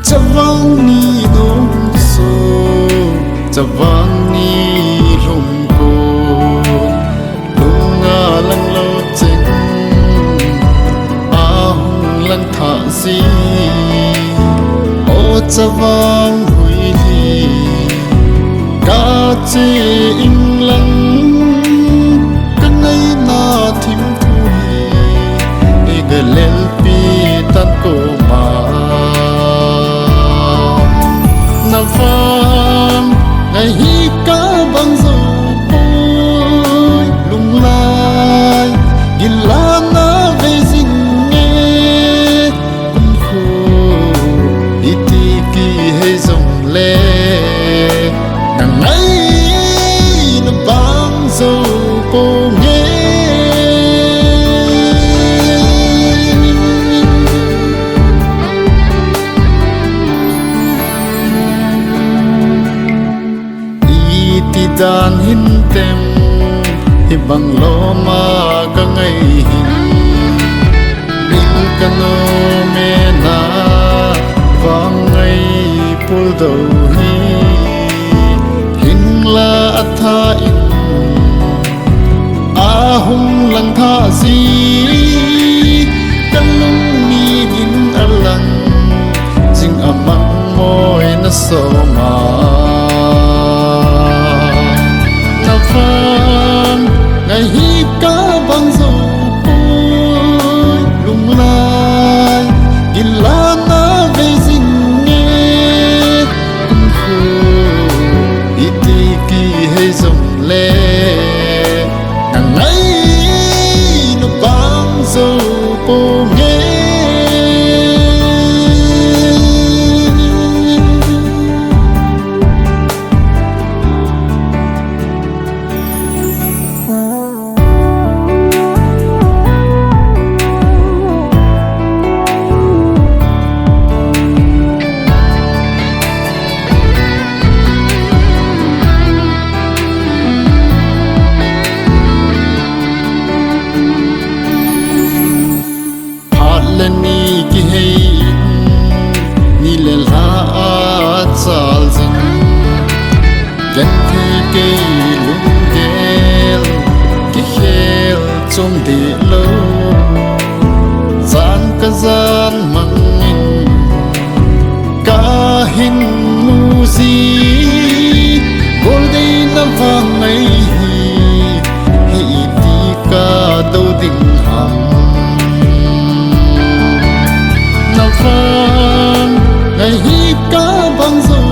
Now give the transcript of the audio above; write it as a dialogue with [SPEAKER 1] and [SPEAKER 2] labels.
[SPEAKER 1] Chavang ni nong so, chavang ni rong ko, lunga lang lo cheng, ahong lang tha si, o chavang hui li, ca che in lang, kanay na thim thui, e galel pi tan ko ma. Pham ngày hi ca băng dầu bôi lung lai ghi la na về dinh nghe cung khô iti ki hay dòng lê nàng ấy nó băng dầu bô nghe dan hin tem hi bang lo ma ka ngai hin ring kano me na wang ngai pul do hi hin la atha in ahum lang tha si kan lung mi hin alang jing amang moi na so ma ngày hi ca băng dầu bôi lung lai ghi la na về dinh nghe cung khô iti ki hay dòng lê nàng ấy nó băng dầu bô nghe. Ni ki hay ni le la chal zin gan thi ke lung gel ki khel chom de lo zan ka zan mangin ka hin mu zi gol de na vang ai hi ti ka do ding ham ngày hi ca băng dầu